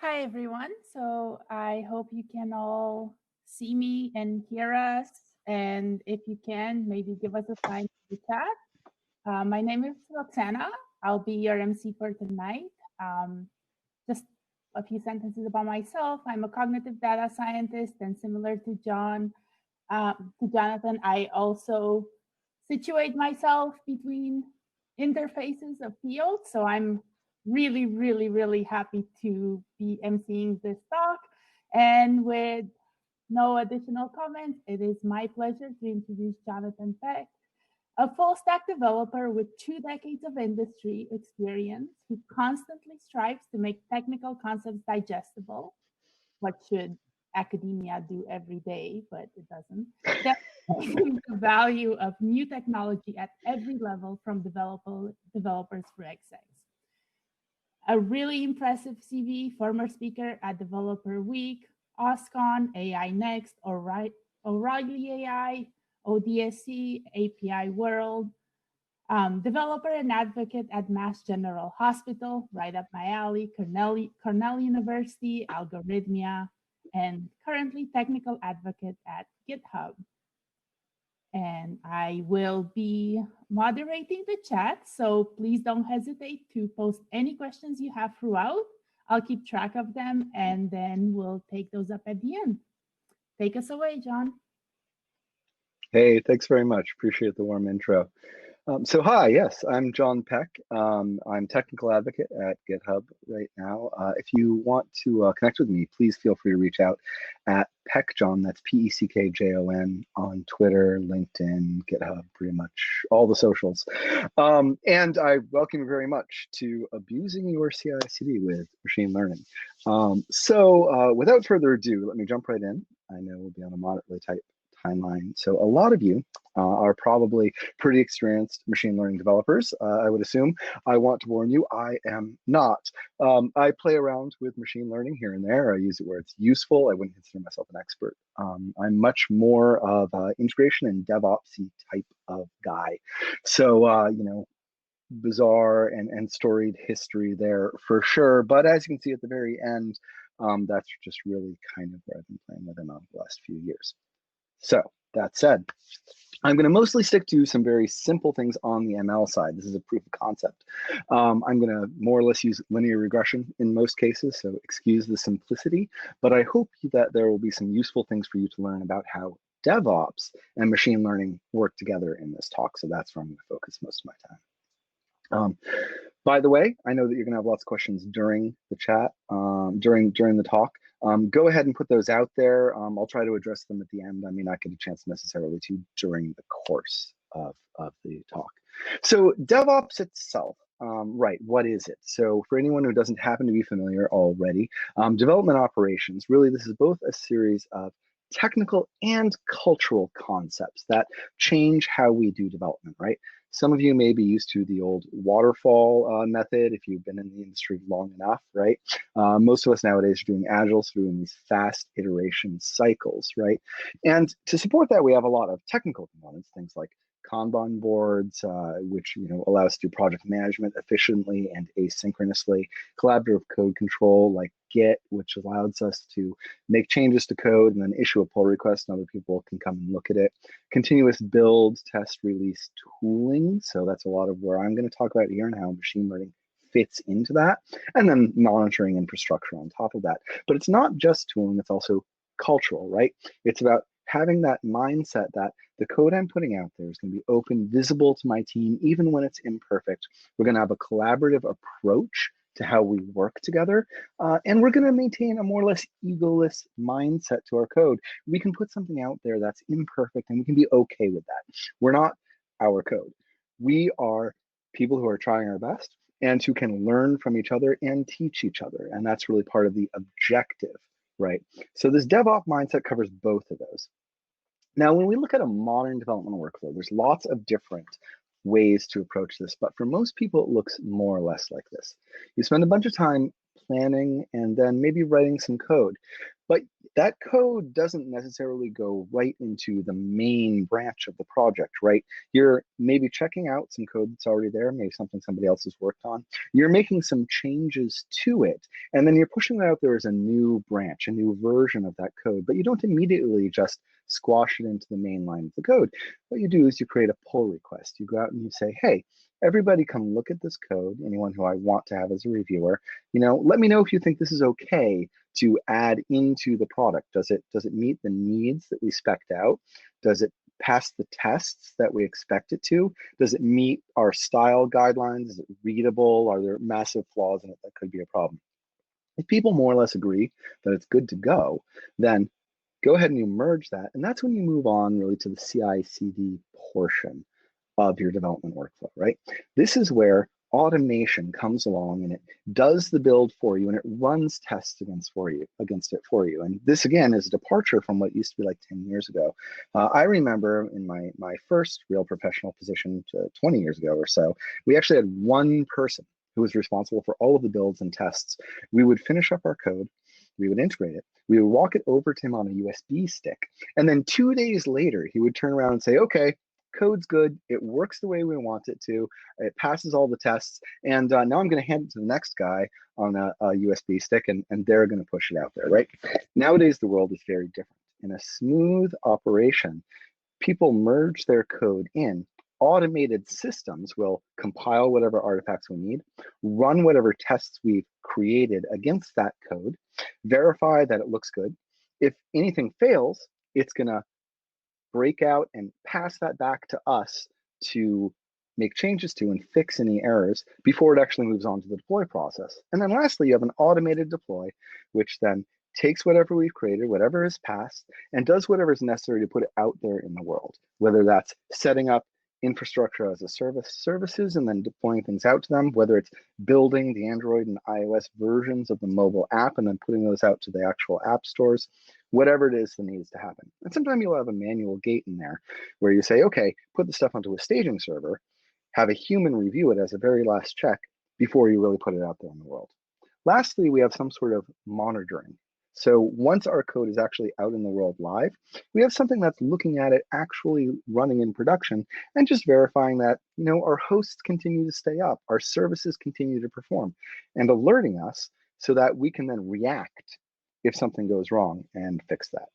Hi, everyone. So I hope you can all see me and hear us. And if you can, maybe give us a sign in the chat. My name is Roxana. I'll be your MC for tonight. Just a few sentences about myself. I'm a cognitive data scientist, and similar to Jonathan, I also situate myself between interfaces of fields. So I'm really happy to be emceeing this talk. And with no additional comments, it is my pleasure to introduce Jonathan Peck, a full stack developer with 2 decades of industry experience who constantly strives to make technical concepts digestible. What should academia do every day, but it doesn't. Demonstrating the value of new technology at every level from developers for execs. A really impressive CV, former speaker at Developer Week, OSCON, AI Next, O'Reilly AI, ODSC, API World, developer and advocate at Mass General Hospital, right up my alley, Cornell University, Algorithmia, and currently technical advocate at GitHub. And I will be moderating the chat, so please don't hesitate to post any questions you have throughout. I'll keep track of them, and then we'll take those up at the end. Take us away, John. Hey, thanks very much. Appreciate the warm intro. So hi, yes, I'm John Peck. I'm technical advocate at GitHub right now. If you want to connect with me, please feel free to reach out at PeckJon, that's PeckJon, on Twitter, LinkedIn, GitHub, pretty much all the socials. And I welcome you very much to abusing your CI/CD with machine learning. So without further ado, let me jump right in. I know we'll be on a moderately tight timeline. So a lot of you are probably pretty experienced machine learning developers, I would assume. I want to warn you, I am not. I play around with machine learning here and there. I use it where it's useful. I wouldn't consider myself an expert. I'm much more of an integration and DevOps-y type of guy. So, you know, bizarre and storied history there for sure. But as you can see at the very end, that's just really kind of where I've been playing with ML the last few years. So that said, I'm going to mostly stick to some very simple things on the ML side. This is a proof of concept. I'm going to more or less use linear regression in most cases, so excuse the simplicity, but I hope that there will be some useful things for you to learn about how DevOps and machine learning work together in this talk. So that's where I'm going to focus most of my time. By the way, I know that you're going to have lots of questions during the chat, during the talk. Go ahead and put those out there. I'll try to address them at the end. I mean, not get a chance necessarily to during the course of the talk. So DevOps itself, right, what is it? So for anyone who doesn't happen to be familiar already, development operations, really this is both a series of technical and cultural concepts that change how we do development, right? Some of you may be used to the old waterfall method if you've been in the industry long enough, right? Most of us nowadays are doing Agile, so doing these fast iteration cycles, right? And to support that, we have a lot of technical components, things like Kanban boards, which allow us to do project management efficiently and asynchronously, collaborative code control like Git, which allows us to make changes to code and then issue a pull request and other people can come and look at it. Continuous build, test, release tooling. So that's a lot of where I'm going to talk about here and how machine learning fits into that. And then monitoring infrastructure on top of that. But it's not just tooling, it's also cultural, right? It's about having that mindset that the code I'm putting out there is going to be open, visible to my team, even when it's imperfect. We're going to have a collaborative approach to how we work together, and we're going to maintain a more or less egoless mindset to our code. We can put something out there that's imperfect, and we can be okay with that. We're not our code. We are people who are trying our best and who can learn from each other and teach each other, and that's really part of the objective, right? So this DevOps mindset covers both of those. Now, when we look at a modern developmental workflow, there's lots of different ways to approach this, but for most people, it looks more or less like this. You spend a bunch of time planning and then maybe writing some code, but that code doesn't necessarily go right into the main branch of the project, right? You're maybe checking out some code that's already there, maybe something somebody else has worked on. You're making some changes to it, and then you're pushing that out there as a new branch, a new version of that code, but you don't immediately just squash it into the main line of the code. What you do is you create a pull request. You go out and you say, hey, everybody come look at this code, anyone who I want to have as a reviewer, let me know if you think this is okay to add into the product. Does it meet the needs that we spec'd out? Does it pass the tests that we expect it to? Does it meet our style guidelines? Is it readable? Are there massive flaws in it that could be a problem? If people more or less agree that it's good to go, then go ahead and you merge that. And that's when you move on really to the CI/CD portion of your development workflow, right? This is where automation comes along and it does the build for you and it runs tests against it for you. And this again is a departure from what used to be like 10 years ago. I remember in my first real professional position 20 years ago or so, we actually had one person who was responsible for all of the builds and tests. We would finish up our code, we would integrate it, we would walk it over to him on a USB stick, and then 2 days later, he would turn around and say, okay, code's good, it works the way we want it to, it passes all the tests, and now I'm going to hand it to the next guy on a USB stick, and they're going to push it out there, right? Nowadays, the world is very different. In a smooth operation, people merge their code in. Automated systems will compile whatever artifacts we need, run whatever tests we've created against that code, verify that it looks good. If anything fails, it's going to break out and pass that back to us to make changes to and fix any errors before it actually moves on to the deploy process. And then lastly, you have an automated deploy, which then takes whatever we've created, whatever is passed, and does whatever is necessary to put it out there in the world, whether that's setting up infrastructure as a services and then deploying things out to them, whether it's building the Android and iOS versions of the mobile app and then putting those out to the actual app stores, whatever it is that needs to happen. And sometimes you'll have a manual gate in there where you say, okay, put the stuff onto a staging server, have a human review it as a very last check before you really put it out there in the world. Lastly, we have some sort of monitoring. So once our code is actually out in the world live, we have something that's looking at it actually running in production and just verifying that, our hosts continue to stay up, our services continue to perform, and alerting us so that we can then react if something goes wrong and fix that.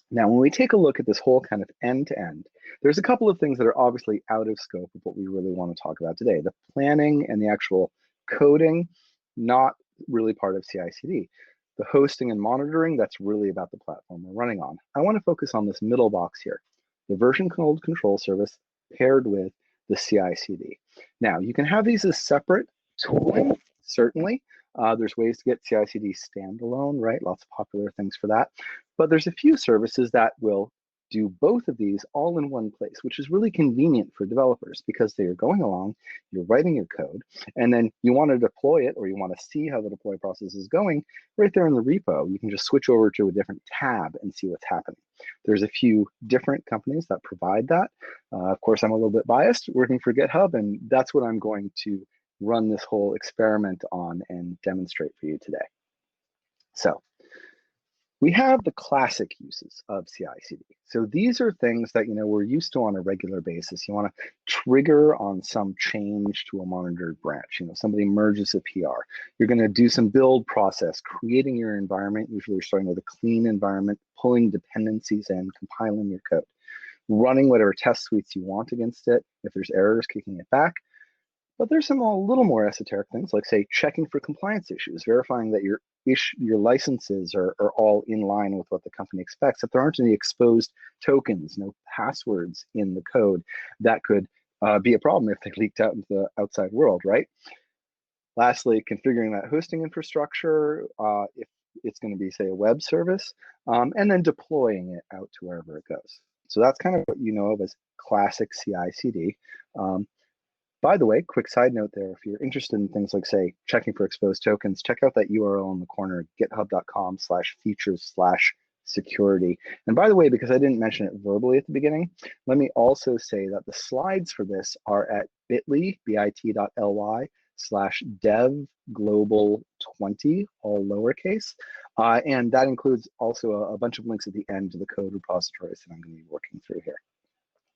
Now, when we take a look at this whole kind of end-to-end, there's a couple of things that are obviously out of scope of what we really want to talk about today. The planning and the actual coding, not really part of CI/CD. The hosting and monitoring, that's really about the platform we're running on. I want to focus on this middle box here, the version control service paired with the CI/CD. Now, you can have these as separate tooling, certainly. There's ways to get CI/CD standalone, right? Lots of popular things for that. But there's a few services that will do both of these all in one place, which is really convenient for developers because they are going along, you're writing your code, and then you want to deploy it or you want to see how the deploy process is going right there in the repo. You can just switch over to a different tab and see what's happening. There's a few different companies that provide that. Of course, I'm a little bit biased working for GitHub, and that's what I'm going to run this whole experiment on and demonstrate for you today. So we have the classic uses of CI/CD. So these are things that we're used to on a regular basis. You want to trigger on some change to a monitored branch. Somebody merges a PR. You're going to do some build process, creating your environment. Usually you're starting with a clean environment, pulling dependencies in, compiling your code, running whatever test suites you want against it. If there's errors, kicking it back. But there's some a little more esoteric things, like say checking for compliance issues, verifying that your licenses are all in line with what the company expects, that there aren't any exposed tokens, no passwords in the code that could be a problem if they leaked out into the outside world, right? Lastly, configuring that hosting infrastructure, if it's going to be, say, a web service, and then deploying it out to wherever it goes. So that's kind of what you know of as classic CI/CD. By the way, quick side note there, if you're interested in things like, say, checking for exposed tokens, check out that URL in the corner, github.com/features/security. And by the way, because I didn't mention it verbally at the beginning, let me also say that the slides for this are at bit.ly, bit.ly /dev global 20, all lowercase. And that includes also a bunch of links at the end to the code repositories that I'm going to be working through here.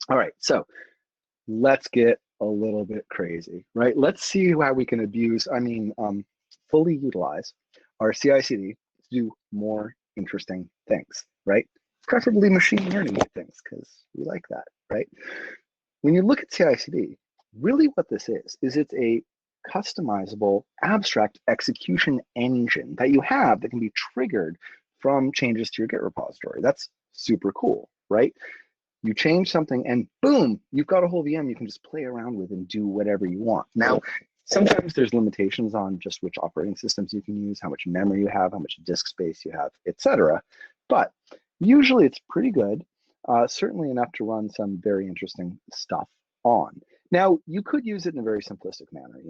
All right, so let's get a little bit crazy, right? Let's see how we can fully utilize our CI/CD to do more interesting things, right? Preferably machine learning things, because we like that, right? When you look at CI/CD, really what this is it's a customizable abstract execution engine that you have that can be triggered from changes to your Git repository. That's super cool, right? You change something and boom, you've got a whole VM you can just play around with and do whatever you want. Now, sometimes there's limitations on just which operating systems you can use, how much memory you have, how much disk space you have, etc. But usually it's pretty good, certainly enough to run some very interesting stuff on. Now, you could use it in a very simplistic manner.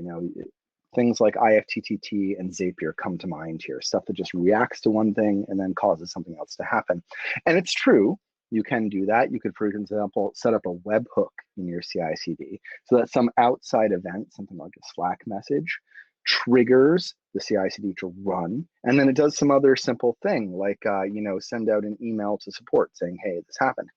Things like IFTTT and Zapier come to mind here, stuff that just reacts to one thing and then causes something else to happen. And it's true, you can do that. You could, for example, set up a webhook in your CI/CD so that some outside event, something like a Slack message, triggers the CI/CD to run, and then it does some other simple thing like send out an email to support saying, hey, this happened.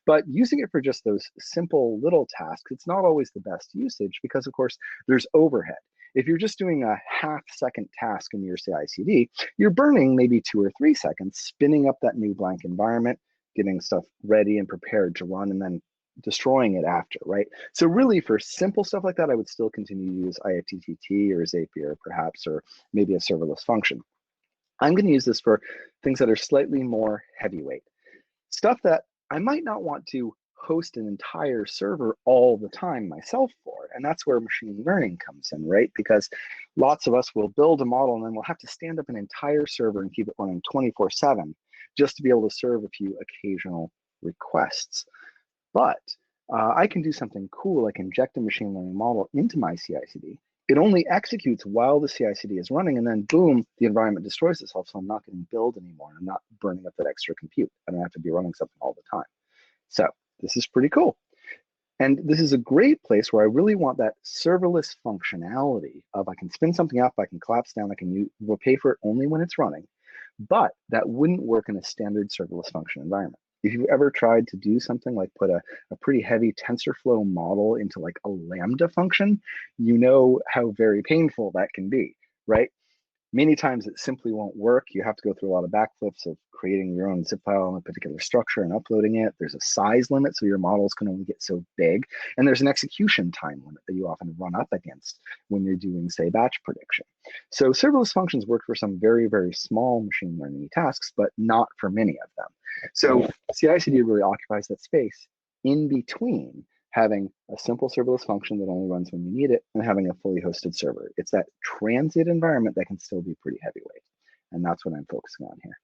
But using it for just those simple little tasks, it's not always the best usage because, of course, there's overhead. If you're just doing a half-second task in your CI/CD, you're burning maybe 2 or 3 seconds spinning up that new blank environment, getting stuff ready and prepared to run, and then destroying it after, right? So really for simple stuff like that, I would still continue to use IFTTT or Zapier perhaps, or maybe a serverless function. I'm going to use this for things that are slightly more heavyweight. Stuff that I might not want to host an entire server all the time myself for, and that's where machine learning comes in, right? Because lots of us will build a model and then we'll have to stand up an entire server and keep it running 24/7 just to be able to serve a few occasional requests. But I can do something cool, like inject a machine learning model into my CI/CD. It only executes while the CI/CD is running, and then boom, the environment destroys itself, so I'm not getting billed anymore. I'm not burning up that extra compute. I don't have to be running something all the time. So this is pretty cool. And this is a great place where I really want that serverless functionality of I can spin something up, I can collapse down, we'll pay for it only when it's running. But that wouldn't work in a standard serverless function environment. If you've ever tried to do something like put a pretty heavy TensorFlow model into like a Lambda function, you know how very painful that can be, right? Many times it simply won't work. You have to go through a lot of backflips of creating your own zip file in a particular structure and uploading it. There's a size limit, so your models can only get so big. And there's an execution time limit that you often run up against when you're doing, say, batch prediction. So serverless functions work for some very, very small machine learning tasks, but not for many of them. So CI/CD really occupies that space in between having a simple serverless function that only runs when you need it and having a fully hosted server. It's that transit environment that can still be pretty heavyweight. And that's what I'm focusing on here.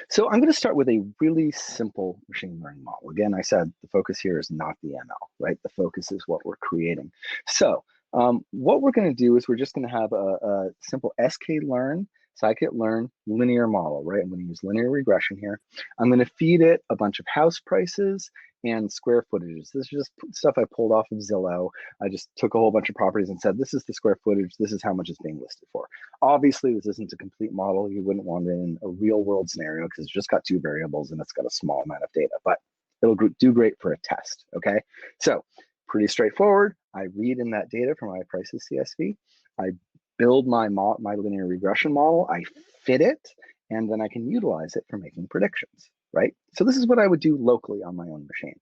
So I'm going to start with a really simple machine learning model. Again, I said the focus here is not the ML, right? The focus is what we're creating. So what we're going to do is we're just going to have a simple sklearn, scikit-learn linear model, right? I'm going to use linear regression here. I'm going to feed it a bunch of house prices and square footages. This is just stuff I pulled off of Zillow. I just took a whole bunch of properties and said, this is the square footage, this is how much it's being listed for. Obviously, this isn't a complete model. You wouldn't want it in a real world scenario because it's just got 2 variables and it's got a small amount of data, but it'll do great for a test, okay? So pretty straightforward. I read in that data from my prices CSV. I build my linear regression model, I fit it, and then I can utilize it for making predictions, right? So this is what I would do locally on my own machine.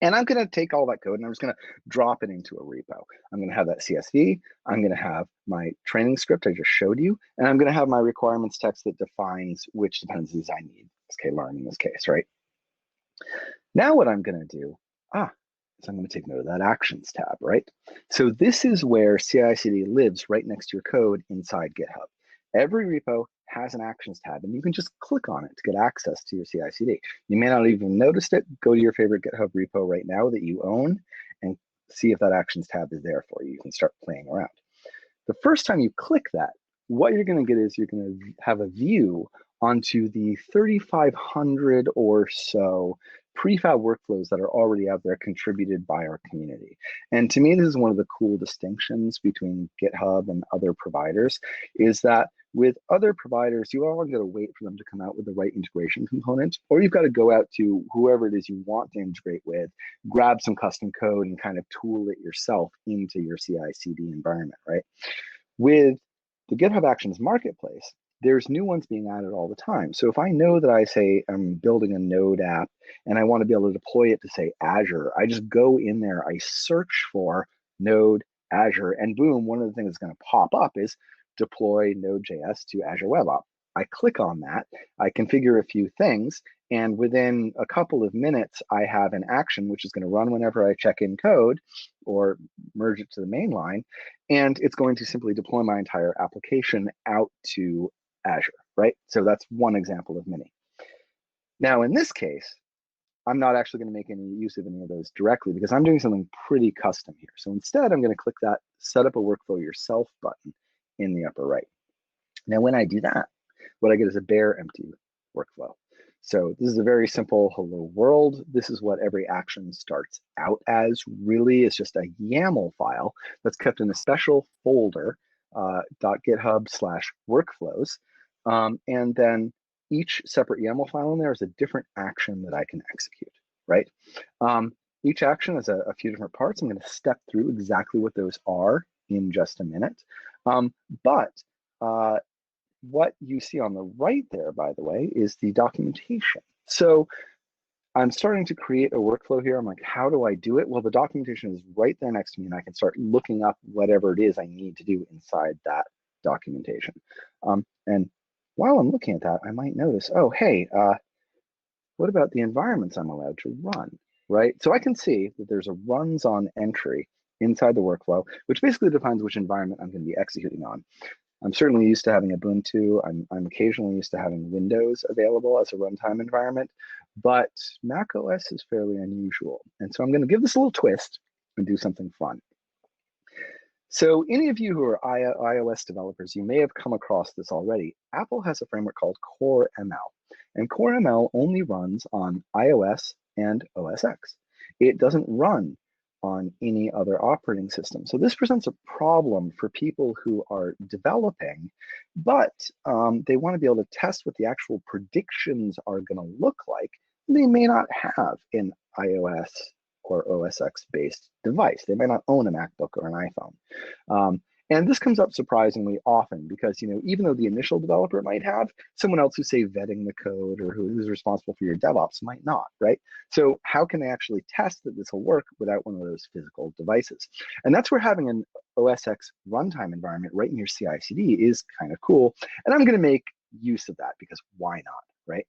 And I'm going to take all that code and I'm just going to drop it into a repo. I'm going to have that CSV. I'm going to have my training script I just showed you, and I'm going to have my requirements text that defines which dependencies I need, sklearn in this case, right? Now what I'm going to do, so I'm going to take note of that actions tab, right? So this is where CI/CD lives right next to your code inside GitHub. Every repo has an actions tab, and you can just click on it to get access to your CI/CD. You may not even noticed it. Go to your favorite GitHub repo right now that you own and see if that actions tab is there for you. You can start playing around. The first time you click that, what you're going to get is you're going to have a view onto the 3,500 or so prefab workflows that are already out there contributed by our community. And to me, this is one of the cool distinctions between GitHub and other providers, is that with other providers, you are going to wait for them to come out with the right integration component, or you've got to go out to whoever it is you want to integrate with, grab some custom code and kind of tool it yourself into your CI/CD environment, right? With the GitHub Actions marketplace, there's new ones being added all the time. So if I know that I say I'm building a Node app and I want to be able to deploy it to say Azure, I just go in there, I search for Node Azure, and boom, one of the things that's going to pop up is deploy Node.js to Azure Web App. I click on that, I configure a few things, and within a couple of minutes, I have an action which is going to run whenever I check in code or merge it to the main line, and it's going to simply deploy my entire application out to Azure, right? So that's one example of many. Now, in this case, I'm not actually going to make any use of any of those directly because I'm doing something pretty custom here. So instead, I'm going to click that Set up a Workflow Yourself button in the upper right. Now, when I do that, what I get is a bare empty workflow. So this is a very simple hello world. This is what every action starts out as. Really, it's just a YAML file that's kept in a special folder, .github/workflows. And then each separate YAML file in there is a different action that I can execute, right? Each action has a few different parts. I'm going to step through exactly what those are in just a minute. What you see on the right there, by the way, is the documentation. So I'm starting to create a workflow here. I'm like, how do I do it? Well, the documentation is right there next to me, and I can start looking up whatever it is I need to do inside that documentation. And while I'm looking at that, I might notice, oh, hey, what about the environments I'm allowed to run, right? So I can see that there's a runs on entry inside the workflow, which basically defines which environment I'm going to be executing on. I'm certainly used to having Ubuntu. I'm occasionally used to having Windows available as a runtime environment, but Mac OS is fairly unusual. And so I'm going to give this a little twist and do something fun. So any of you who are iOS developers, you may have come across this already. Apple has a framework called CoreML, and CoreML only runs on iOS and OS X. It doesn't run on any other operating system. So this presents a problem for people who are developing, but they want to be able to test what the actual predictions are going to look like. They may not have an iOS or OS X based device. They may not own a MacBook or an iPhone. And this comes up surprisingly often because, even though the initial developer might have, someone else who's, say, vetting the code or who's responsible for your DevOps might not, right? So how can they actually test that this will work without one of those physical devices? And that's where having an OS X runtime environment right in your CI/CD is kind of cool. And I'm going to make use of that because why not, right?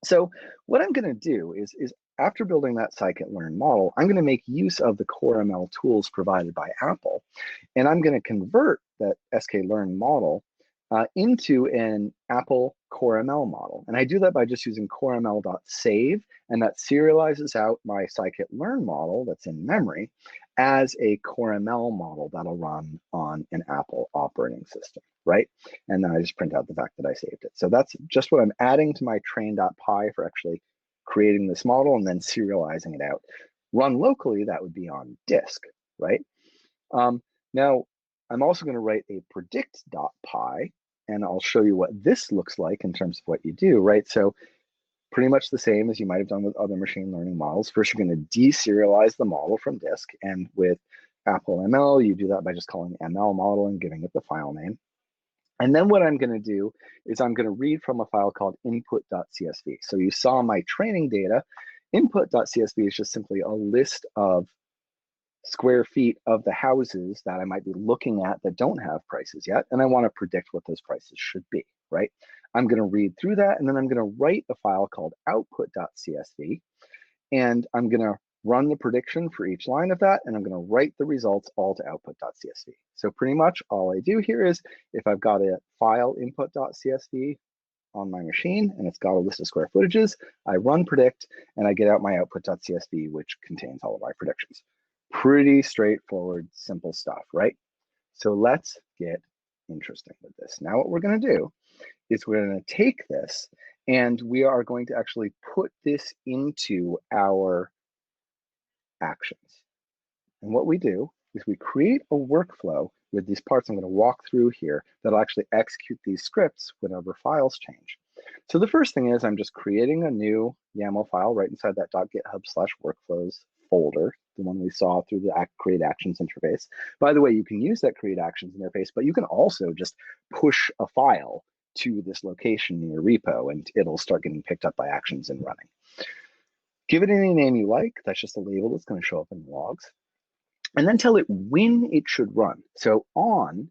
So what I'm going to do is after building that scikit-learn model, I'm going to make use of the CoreML tools provided by Apple, and I'm going to convert that sklearn model into an Apple CoreML model. And I do that by just using coreml.save, and that serializes out my scikit-learn model that's in memory as a CoreML model that'll run on an Apple operating system, right? And then I just print out the fact that I saved it. So that's just what I'm adding to my train.py for actually creating this model and then serializing it out. Run locally, that would be on disk, right? Now, I'm also going to write a predict.py, and I'll show you what this looks like in terms of what you do, right? So pretty much the same as you might have done with other machine learning models. First, you're going to deserialize the model from disk, and with Apple ML, you do that by just calling ML model and giving it the file name. And then what I'm going to do is I'm going to read from a file called input.csv. So you saw my training data. Input.csv is just simply a list of square feet of the houses that I might be looking at that don't have prices yet, and I want to predict what those prices should be, right? I'm going to read through that, and then I'm going to write a file called output.csv, and I'm going to run the prediction for each line of that, and I'm going to write the results all to output.csv. So pretty much all I do here is if I've got a file input.csv on my machine and it's got a list of square footages, I run predict and I get out my output.csv, which contains all of my predictions. Pretty straightforward, simple stuff, right? So let's get interesting with this. Now what we're going to do is we're going to take this And we are going to actually put this into our actions. And what we do is we create a workflow with these parts I'm going to walk through here that'll actually execute these scripts whenever files change. So the first thing is I'm just creating a new YAML file right inside that .github/workflows folder, the one we saw through the create actions interface. By the way, you can use that create actions interface, but you can also just push a file to this location in your repo and it'll start getting picked up by actions and running. Give it any name you like. That's just a label that's going to show up in the logs. And then tell it when it should run. So on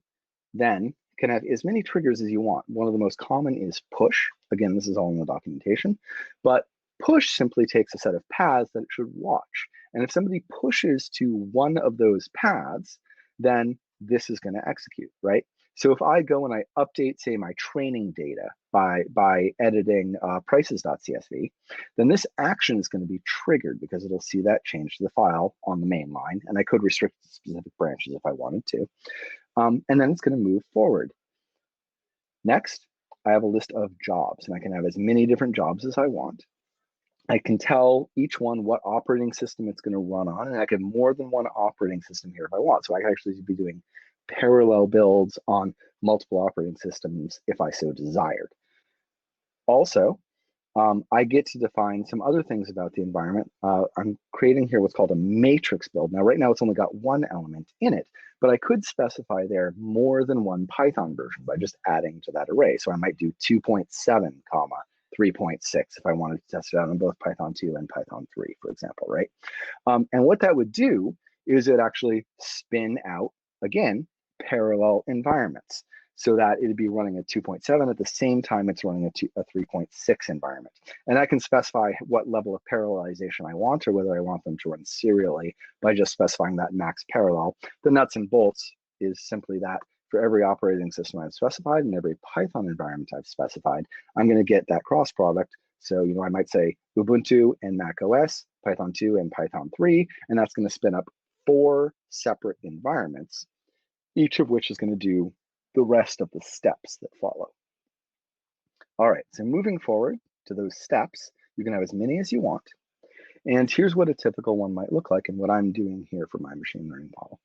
then can have as many triggers as you want. One of the most common is push. Again, this is all in the documentation, but push simply takes a set of paths that it should watch. And if somebody pushes to one of those paths, then this is going to execute, right? So if I go and I update, say, my training data by editing prices.csv, then this action is going to be triggered because it'll see that change to the file on the main line. And I could restrict specific branches if I wanted to. And then it's going to move forward. Next, I have a list of jobs, and I can have as many different jobs as I want. I can tell each one what operating system it's going to run on, and I can have more than one operating system here if I want. So I can actually be doing parallel builds on multiple operating systems if I so desired. Also, I get to define some other things about the environment. I'm creating here what's called a matrix build. Now, right now, it's only got one element in it, but I could specify there more than one Python version by just adding to that array. So I might do 2.7, 3.6 if I wanted to test it out on both Python 2 and Python 3, for example, right? And what that would do is it actually spin out, again, parallel environments, so that it'd be running a 2.7 at the same time it's running a 3.6 environment. And I can specify what level of parallelization I want, or whether I want them to run serially by just specifying that max parallel. The nuts and bolts is simply that for every operating system I've specified and every Python environment I've specified, I'm going to get that cross product. So, I might say Ubuntu and Mac OS, Python 2 and Python 3, and that's going to spin up 4 separate environments, each of which is going to do the rest of the steps that follow. All right, so moving forward to those steps, you can have as many as you want. And here's what a typical one might look like and what I'm doing here for my machine learning model.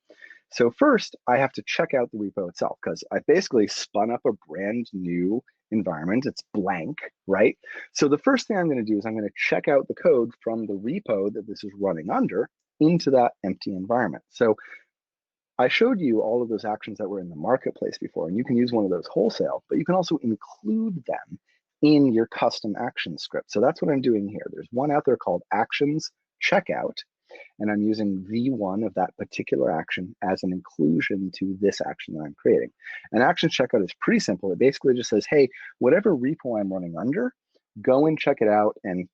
So first, I have to check out the repo itself because I basically spun up a brand new environment. It's blank, right? So the first thing I'm going to do is I'm going to check out the code from the repo that this is running under into that empty environment. So I showed you all of those actions that were in the marketplace before, and you can use one of those wholesale, but you can also include them in your custom action script. So that's what I'm doing here. There's one out there called actions checkout, and I'm using V1 of that particular action as an inclusion to this action that I'm creating. And action checkout is pretty simple. It basically just says, hey, whatever repo I'm running under, go and check it out and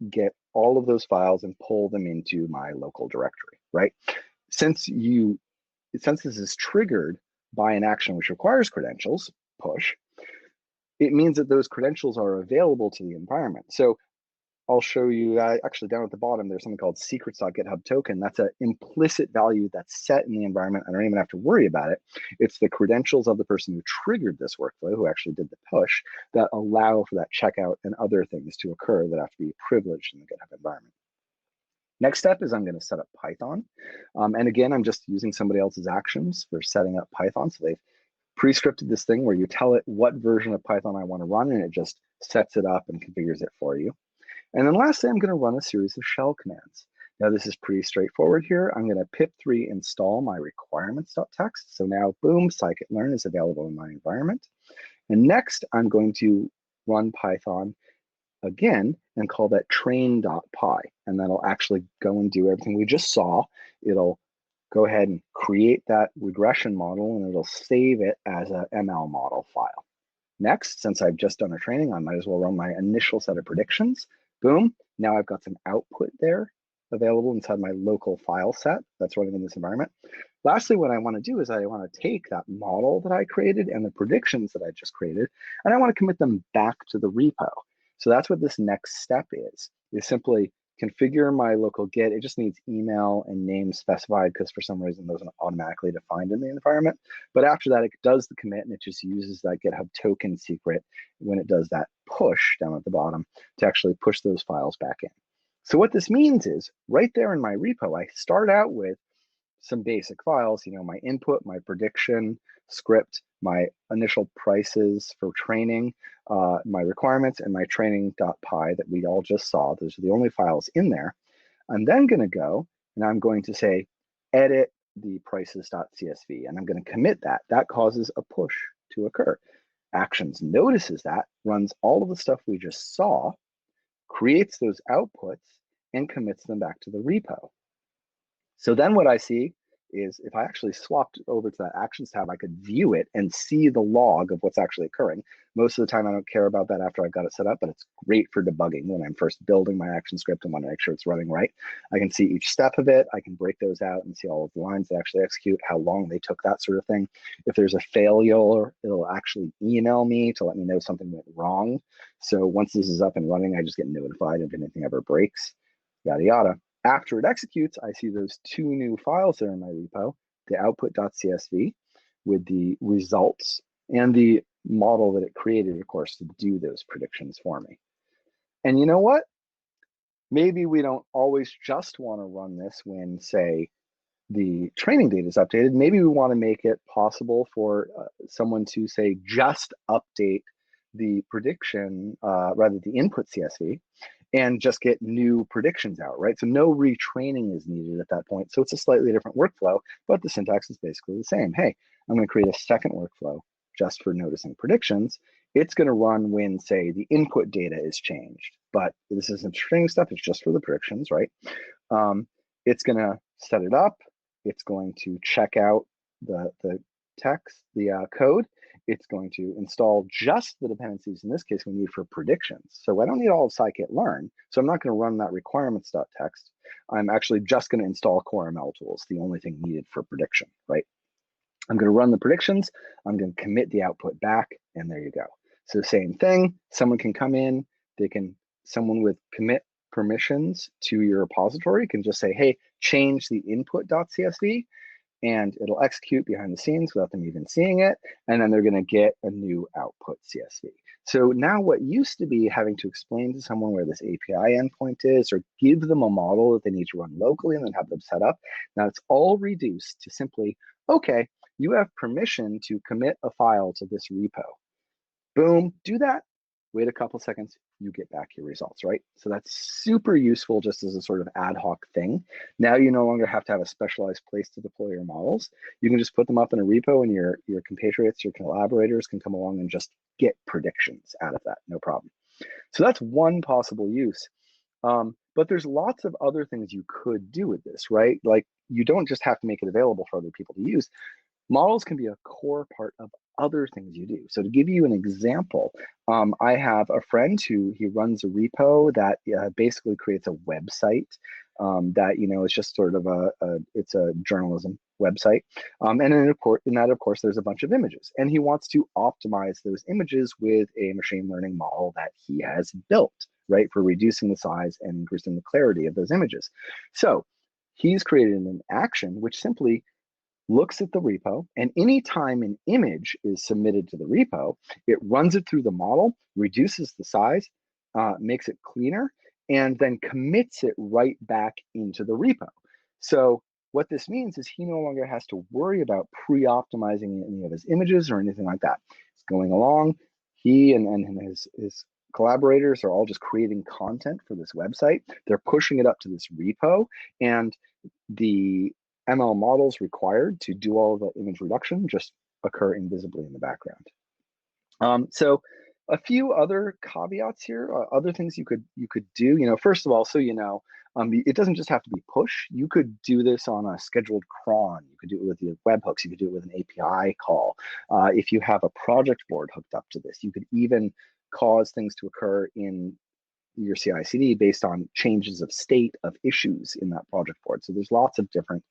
get all of those files and pull them into my local directory, right? Since this is triggered by an action which requires credentials, push, it means that those credentials are available to the environment. So I'll show you, actually down at the bottom, there's something called secrets.github token. That's an implicit value that's set in the environment. I don't even have to worry about it. It's the credentials of the person who triggered this workflow, who actually did the push, that allow for that checkout and other things to occur that have to be privileged in the GitHub environment. Next step is I'm going to set up Python. And again, I'm just using somebody else's actions for setting up Python. So they've pre-scripted this thing where you tell it what version of Python I want to run, and it just sets it up and configures it for you. And then lastly, I'm going to run a series of shell commands. Now, this is pretty straightforward here. I'm going to pip3 install my requirements.txt. So now, boom, scikit-learn is available in my environment. And next, I'm going to run Python again and call that train.py. And that'll actually go and do everything we just saw. It'll go ahead and create that regression model, and it'll save it as a ML model file. Next, since I've just done a training, I might as well run my initial set of predictions. Boom, now I've got some output there available inside my local file set that's running in this environment. Lastly, what I want to do is I want to take that model that I created and the predictions that I just created, and I want to commit them back to the repo. So that's what this next step is simply configure my local Git. It just needs email and name specified because for some reason those aren't automatically defined in the environment. But after that, it does the commit and it just uses that GitHub token secret when it does that push down at the bottom to actually push those files back in. So what this means is right there in my repo, I start out with some basic files, my input, my prediction script, my initial prices for training, my requirements, and my training.py that we all just saw. Those are the only files in there. I'm then going to go and I'm going to say, edit the prices.csv, and I'm going to commit that. That causes a push to occur. Actions notices that, runs all of the stuff we just saw, creates those outputs, and commits them back to the repo. So then what I see is if I actually swapped over to that Actions tab, I could view it and see the log of what's actually occurring. Most of the time, I don't care about that after I've got it set up, but it's great for debugging when I'm first building my action script and want to make sure it's running right. I can see each step of it. I can break those out and see all of the lines that actually execute, how long they took, that sort of thing. If there's a failure, it'll actually email me to let me know something went wrong. So once this is up and running, I just get notified if anything ever breaks, yada, yada. After it executes, I see those two new files there in my repo, the output.csv with the results and the model that it created, of course, to do those predictions for me. And you know what? Maybe we don't always just want to run this when, say, the training data is updated. Maybe we want to make it possible for someone to, say, just update the prediction, rather the input CSV, and just get new predictions out, right? So no retraining is needed at that point. So it's a slightly different workflow, but the syntax is basically the same. Hey, I'm going to create a second workflow just for noticing predictions. It's going to run when, say, the input data is changed, but this isn't training stuff. It's just for the predictions, right? It's going to set it up. It's going to check out the text, the code. It's going to install just the dependencies, in this case, we need for predictions. So I don't need all of scikit-learn. So I'm not going to run that requirements.txt. I'm actually just going to install CoreML tools, the only thing needed for prediction, right? I'm going to run the predictions. I'm going to commit the output back, and there you go. So same thing. Someone can come in. Someone with commit permissions to your repository can just say, hey, change the input.csv, and it'll execute behind the scenes without them even seeing it. And then they're going to get a new output CSV. So now what used to be having to explain to someone where this API endpoint is, or give them a model that they need to run locally and then have them set up, now it's all reduced to simply, okay, you have permission to commit a file to this repo. Boom, do that. Wait a couple seconds, you get back your results, right? So that's super useful just as a sort of ad hoc thing. Now you no longer have to have a specialized place to deploy your models. You can just put them up in a repo and your compatriots, your collaborators can come along and just get predictions out of that, no problem. So that's one possible use. But there's lots of other things you could do with this, right? Like you don't just have to make it available for other people to use. Models can be a core part of other things you do. So to give you an example, I have a friend who he runs a repo that basically creates a website that is just sort of it's a journalism website, and then in that of course there's a bunch of images, and he wants to optimize those images with a machine learning model that he has built, right, for reducing the size and increasing the clarity of those images. So he's created an action which simply looks at the repo, and anytime an image is submitted to the repo, it runs it through the model, reduces the size, makes it cleaner, and then commits it right back into the repo. So what this means is he no longer has to worry about pre-optimizing any of his images or anything like that. It's going along. He and his collaborators are all just creating content for this website. They're pushing it up to this repo, and the ML models required to do all of the image reduction just occur invisibly in the background. So a few other caveats here, other things you could do. First of all, so it doesn't just have to be push. You could do this on a scheduled cron. You could do it with your webhooks. You could do it with an API call. If you have a project board hooked up to this, you could even cause things to occur in your CI/CD based on changes of state of issues in that project board. So there's lots of different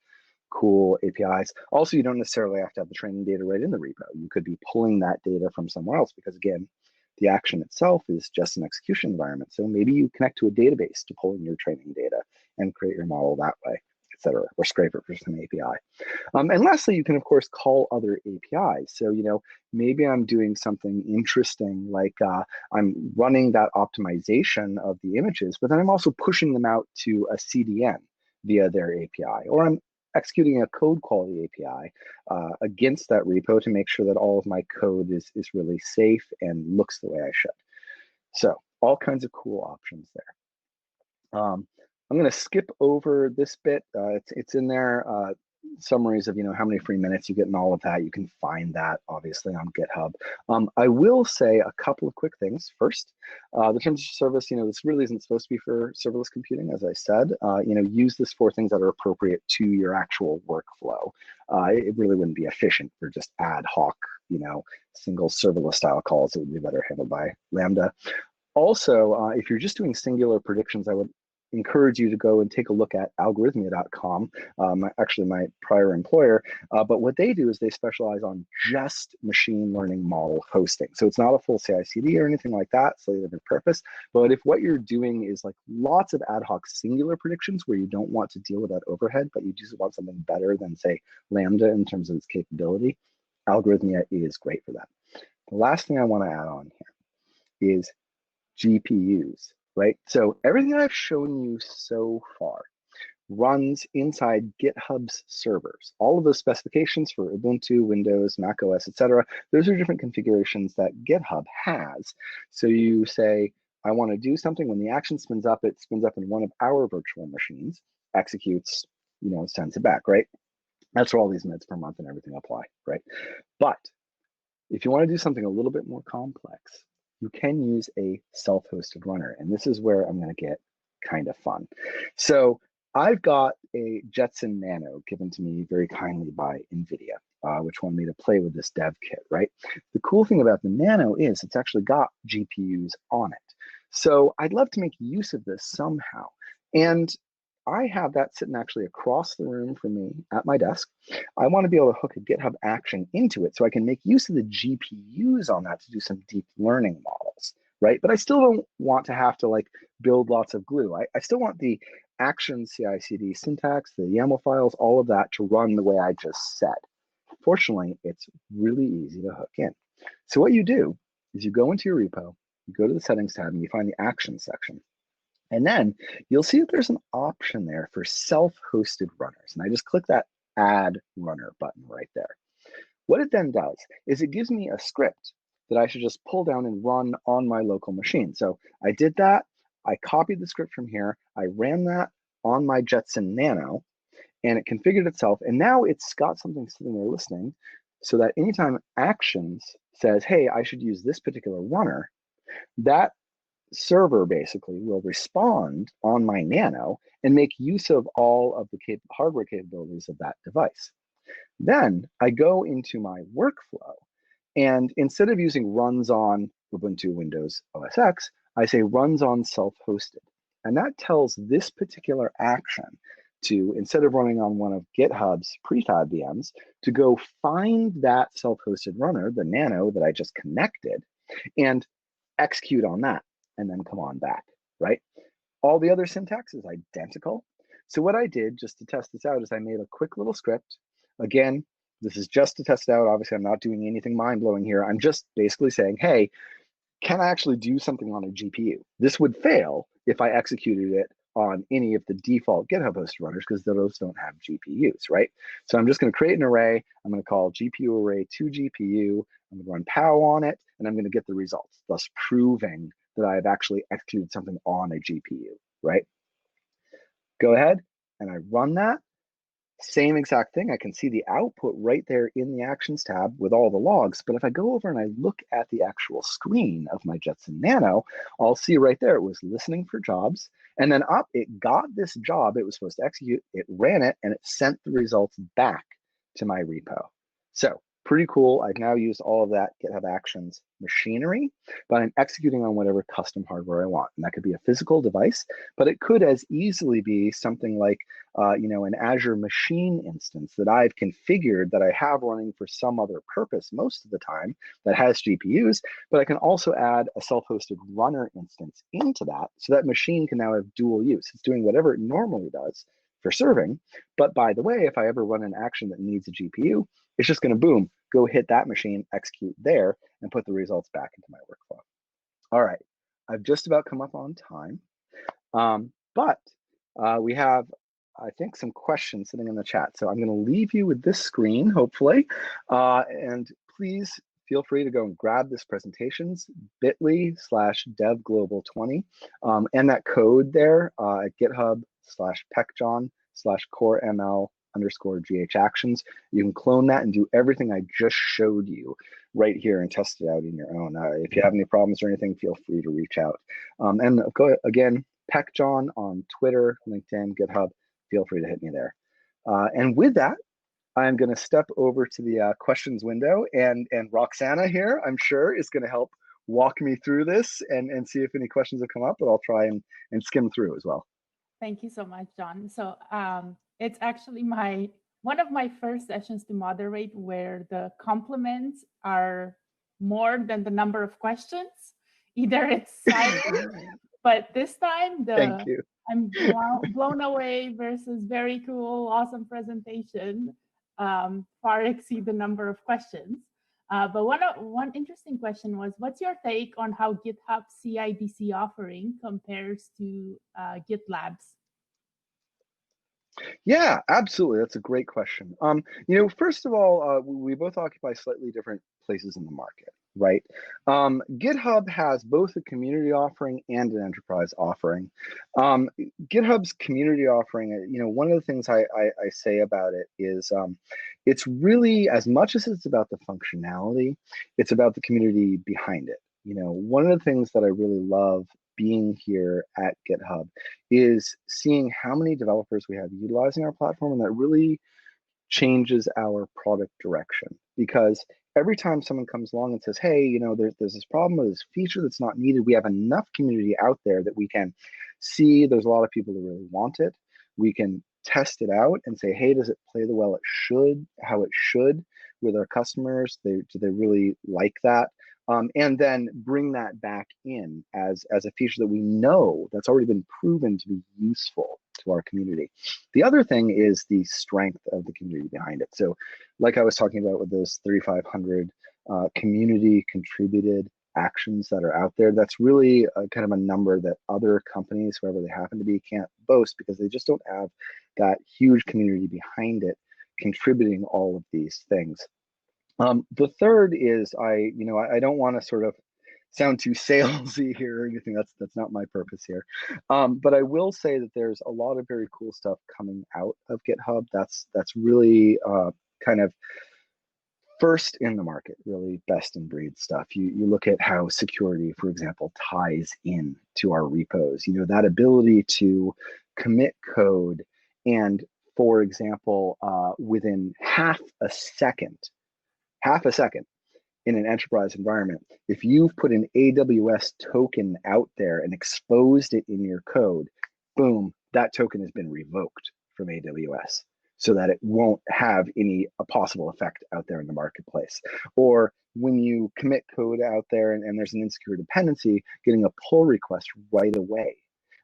cool APIs. Also, you don't necessarily have to have the training data right in the repo. You could be pulling that data from somewhere else because, again, The action itself is just an execution environment. So maybe you connect to a database to pull in your training data and create your model that way, et cetera, or scrape it for some API. And lastly, you can, of course, call other APIs. So, maybe I'm doing something interesting, like I'm running that optimization of the images, but then I'm also pushing them out to a CDN via their API, or I'm executing a code quality API against that repo to make sure that all of my code is really safe and looks the way I should. So all kinds of cool options there. I'm going to skip over this bit. It's in there, summaries of how many free minutes you get and all of that. You can find that obviously on GitHub. I will say a couple of quick things. First, the terms of service, this really isn't supposed to be for serverless computing, as I said. Use this for things that are appropriate to your actual workflow. It really wouldn't be efficient for just ad hoc, single serverless style calls. It would be better handled by Lambda. Also, if you're just doing singular predictions, I would encourage you to go and take a look at algorithmia.com, actually my prior employer. But what they do is they specialize on just machine learning model hosting. So it's not a full CI/CD or anything like that, slightly different purpose. But if what you're doing is like lots of ad hoc singular predictions where you don't want to deal with that overhead, but you just want something better than, say, Lambda in terms of its capability, Algorithmia is great for that. The last thing I want to add on here is GPUs, right? So everything I've shown you so far runs inside GitHub's servers. All of those specifications for Ubuntu, Windows, Mac OS, etc. Those are different configurations that GitHub has. So you say, I want to do something. When the action spins up, it spins up in one of our virtual machines, executes, sends it back, right? That's where all these minutes per month and everything apply, right? But if you want to do something a little bit more complex, you can use a self-hosted runner. And this is where I'm going to get kind of fun. So I've got a Jetson Nano given to me very kindly by NVIDIA, which wanted me to play with this dev kit, right? The cool thing about the Nano is it's actually got GPUs on it. So I'd love to make use of this somehow. And I have that sitting actually across the room from me at my desk. I want to be able to hook a GitHub action into it so I can make use of the GPUs on that to do some deep learning models, right? But I still don't want to have to build lots of glue. I still want the action CI/CD syntax, the YAML files, all of that to run the way I just said. Fortunately, it's really easy to hook in. So what you do is you go into your repo, you go to the settings tab, and you find the actions section. And then you'll see that there's an option there for self-hosted runners. And I just click that add runner button right there. What it then does is it gives me a script that I should just pull down and run on my local machine. So I did that. I copied the script from here. I ran that on my Jetson Nano and it configured itself. And now it's got something sitting there listening so that anytime actions says, hey, I should use this particular runner, that server basically will respond on my Nano and make use of all of the hardware capabilities of that device. Then I go into my workflow, and instead of using runs on Ubuntu, Windows, OS X, I say runs on self-hosted. And that tells this particular action to, instead of running on one of GitHub's prefab VMs, to go find that self-hosted runner, the Nano that I just connected, and execute on that, and then come on back, right? All the other syntax is identical. So what I did just to test this out is I made a quick little script. Again, this is just to test it out. Obviously, I'm not doing anything mind-blowing here. I'm just basically saying, hey, can I actually do something on a GPU? This would fail if I executed it on any of the default GitHub hosted runners because those don't have GPUs, right? So I'm just going to create an array. I'm going to call GPU array to GPU. I'm going to run pow on it, and I'm going to get the results, thus proving that I've actually executed something on a GPU, right? Go ahead, and I run that. Same exact thing. I can see the output right there in the Actions tab with all the logs. But if I go over and I look at the actual screen of my Jetson Nano, I'll see right there it was listening for jobs. And then up, it got this job it was supposed to execute. It ran it, and it sent the results back to my repo. So Pretty cool. I've now used all of that GitHub Actions machinery, but I'm executing on whatever custom hardware I want. And that could be a physical device, but it could as easily be something like an Azure machine instance that I've configured that I have running for some other purpose most of the time that has GPUs, but I can also add a self-hosted runner instance into that, so that machine can now have dual use. It's doing whatever it normally does for serving, but by the way, if I ever run an action that needs a GPU, it's just going to boom, go hit that machine, execute there, and put the results back into my workflow. All right, I've just about come up on time, but we have, I think, some questions sitting in the chat. So I'm going to leave you with this screen, hopefully, and please feel free to go and grab this presentations, bit.ly/devglobal20, and that code there at github/peckjohn/CoreML_GH actions. You can clone that and do everything I just showed you right here and test it out in your own. If you have any problems or anything, feel free to reach out. And again, PeckJohn on Twitter, LinkedIn, GitHub, feel free to hit me there. And with that, I'm going to step over to the questions window, and Roxana here, I'm sure, is going to help walk me through this and see if any questions have come up, but I'll try and skim through as well. Thank you so much, John. So it's actually one of my first sessions to moderate where the compliments are more than the number of questions. Either it's silent, but this time Thank you. I'm blown away versus very cool, awesome presentation far exceed the number of questions. But one interesting question was, what's your take on how GitHub CI/CD offering compares to GitLab's? Yeah, absolutely. That's a great question. First of all, we both occupy slightly different places in the market, right? GitHub has both a community offering and an enterprise offering. GitHub's community offering, one of the things I say about it is it's really, as much as it's about the functionality, it's about the community behind it. One of the things that I really love being here at GitHub is seeing how many developers we have utilizing our platform, and that really changes our product direction. Because every time someone comes along and says, hey, there's this problem with this feature that's not needed, we have enough community out there that we can see there's a lot of people that really want it. We can test it out and say, hey, does it play the well it should, how it should with our customers? Do they really like that? And then bring that back in as a feature that we know that's already been proven to be useful to our community. The other thing is the strength of the community behind it. So like I was talking about with those 3,500 community contributed actions that are out there, that's really kind of a number that other companies, whoever they happen to be, can't boast because they just don't have that huge community behind it contributing all of these things. The third is I don't want to sort of sound too salesy here or anything. That's not my purpose here. But I will say that there's a lot of very cool stuff coming out of GitHub. That's really kind of first in the market, really best in breed stuff. You look at how security, for example, ties in to our repos. That ability to commit code and, for example, within half a second in an enterprise environment, if you've put an AWS token out there and exposed it in your code, boom, that token has been revoked from AWS so that it won't have a possible effect out there in the marketplace. Or when you commit code out there and there's an insecure dependency, getting a pull request right away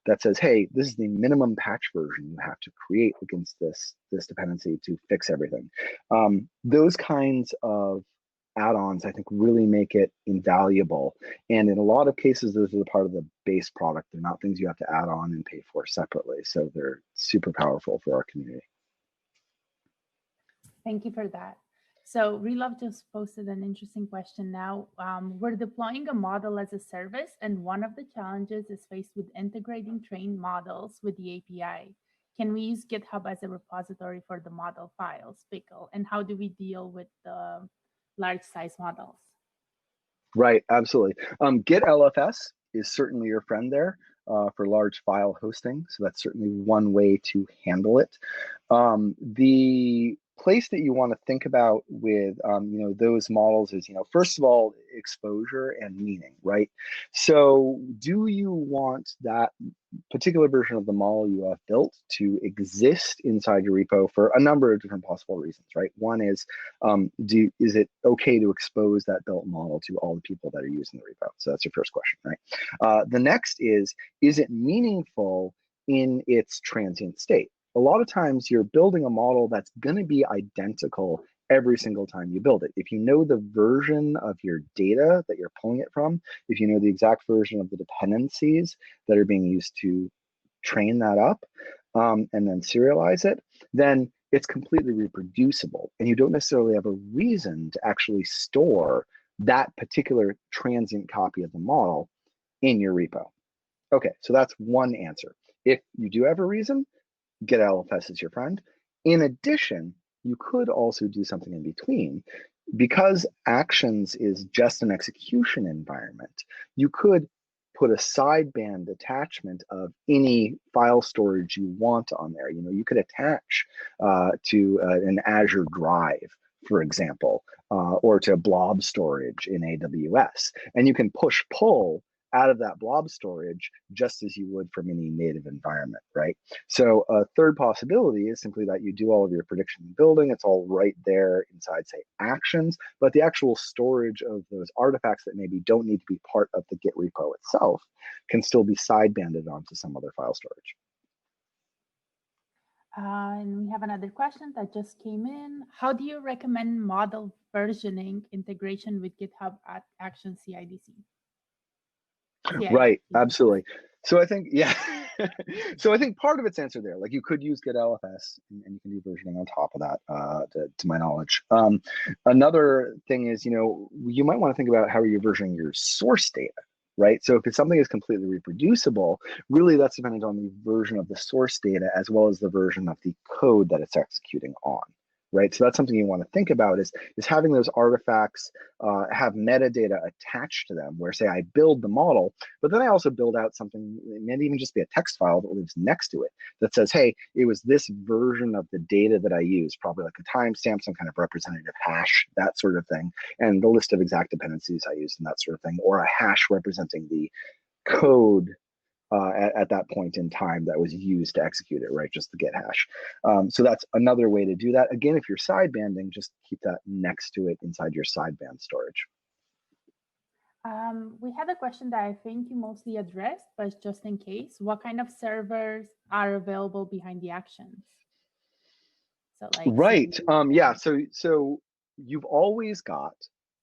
that says, hey, this is the minimum patch version you have to create against this dependency to fix everything. Those kinds of add-ons, I think, really make it invaluable. And in a lot of cases, those are the part of the base product. They're not things you have to add on and pay for separately. So they're super powerful for our community. Thank you for that. So Relove just posted an interesting question now. We're deploying a model as a service, and one of the challenges is faced with integrating trained models with the API. Can we use GitHub as a repository for the model files, Pickle? And how do we deal with the large size models? Right, absolutely. Git LFS is certainly your friend there for large file hosting. So that's certainly one way to handle it. The place that you want to think about with those models is, first of all, exposure and meaning, right? So do you want that particular version of the model you have built to exist inside your repo for a number of different possible reasons, right? One is, is it okay to expose that built model to all the people that are using the repo? So that's your first question, right? The next is it meaningful in its transient state? A lot of times you're building a model that's going to be identical every single time you build it. If you know the version of your data that you're pulling it from, if you know the exact version of the dependencies that are being used to train that up and then serialize it, then it's completely reproducible. And you don't necessarily have a reason to actually store that particular transient copy of the model in your repo. Okay, so that's one answer. If you do have a reason, GitLFS is your friend. In addition, you could also do something in between. Because Actions is just an execution environment, you could put a sideband attachment of any file storage you want on there. You could attach to an Azure Drive, for example, or to blob storage in AWS. And you can push-pull out of that blob storage just as you would from any native environment, right? So a third possibility is simply that you do all of your prediction and building. It's all right there inside, say, Actions, but the actual storage of those artifacts that maybe don't need to be part of the Git repo itself can still be sidebanded onto some other file storage. And we have another question that just came in. How do you recommend model versioning integration with GitHub Actions CI/CD? Right, absolutely. So I think, yeah. So I think part of its answer there, like you could use GitLFS and you can do versioning on top of that, to my knowledge. Another thing is, you might want to think about how you're versioning your source data, right? So if something is completely reproducible, really that's dependent on the version of the source data as well as the version of the code that it's executing on. Right, so that's something you want to think about is having those artifacts have metadata attached to them where, say, I build the model, but then I also build out something, it may even just be a text file that lives next to it that says, hey, it was this version of the data that I used, probably like a timestamp, some kind of representative hash, that sort of thing, and the list of exact dependencies I used and that sort of thing, or a hash representing the code at that point in time that was used to execute it, right? Just the Git hash. So that's another way to do that. Again, if you're sidebanding, just keep that next to it inside your sideband storage. We had a question that I think you mostly addressed, but just in case, what kind of servers are available behind the Actions? So like right, yeah. So you've always got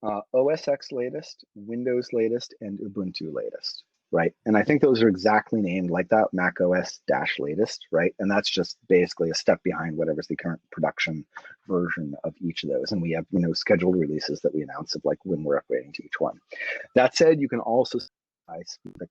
OS X latest, Windows latest, and Ubuntu latest. Right, and I think those are exactly named like that, Mac OS latest, right? And that's just basically a step behind whatever's the current production version of each of those. And we have, scheduled releases that we announce of like when we're upgrading to each one. That said, you can also like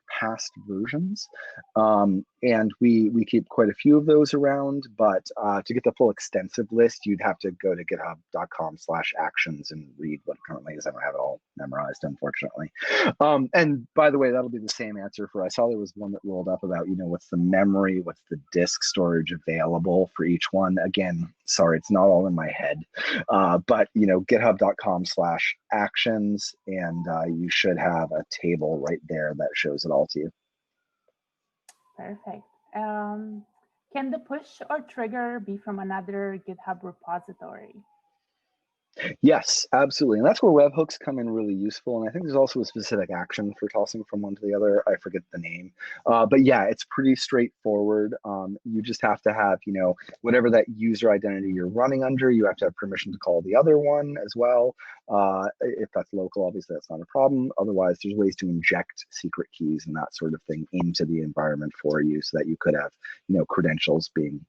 past versions, and we keep quite a few of those around, but to get the full extensive list, you'd have to go to github.com/actions and read what it currently is. I don't have it all memorized, unfortunately. And by the way, that'll be the same answer for, I saw there was one that rolled up about, what's the memory, what's the disk storage available for each one. Again, sorry, it's not all in my head, but github.com/actions, and you should have a table right there that shows it all to you. Perfect. Can the push or trigger be from another GitHub repository? Yes, absolutely. And that's where webhooks come in really useful. And I think there's also a specific action for tossing from one to the other. I forget the name. But yeah, it's pretty straightforward. You just have to have, whatever that user identity you're running under, you have to have permission to call the other one as well. If that's local, obviously that's not a problem. Otherwise, there's ways to inject secret keys and that sort of thing into the environment for you so that you could have, credentials being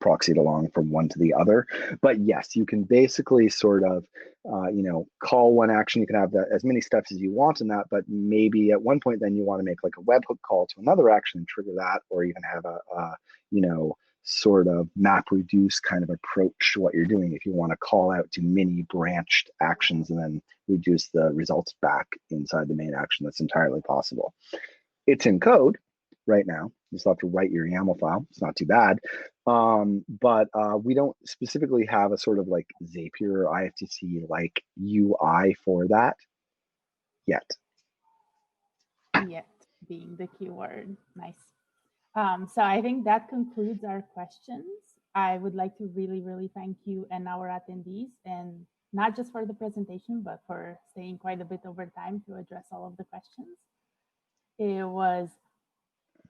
proxied along from one to the other. But yes, you can basically sort of, call one action. You can have as many steps as you want in that, but maybe at one point then you want to make like a webhook call to another action and trigger that, or even have a sort of map reduce kind of approach to what you're doing if you want to call out to mini branched actions and then reduce the results back inside the main action. That's entirely possible. It's in code. right now. You still have to write your YAML file. It's not too bad. But we don't specifically have a sort of like Zapier or IFTC like UI for that yet. Yet being the keyword. Nice. So I think that concludes our questions. I would like to really, really thank you and our attendees, and not just for the presentation, but for staying quite a bit over time to address all of the questions. It was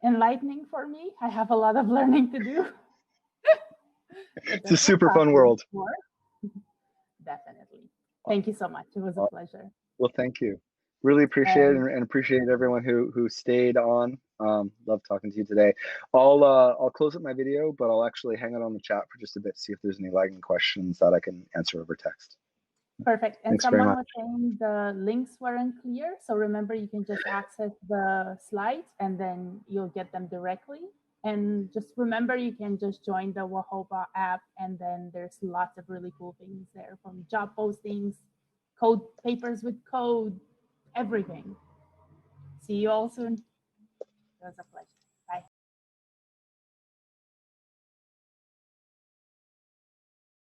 enlightening for me. I have a lot of learning to do. It's a super fun world. Definitely. Thank you so much. It was a pleasure. Well, thank you. Really appreciate it, and appreciate everyone who stayed on. Love talking to you today. I'll close up my video, but I'll actually hang out on the chat for just a bit, see if there's any lagging questions that I can answer over text. Perfect. And Thanks someone was saying the links weren't clear. So remember, you can just access the slides and then you'll get them directly. And just remember, you can just join the Wahoba app, and then there's lots of really cool things there, from job postings, code papers with code, everything. See you all soon. It was a pleasure.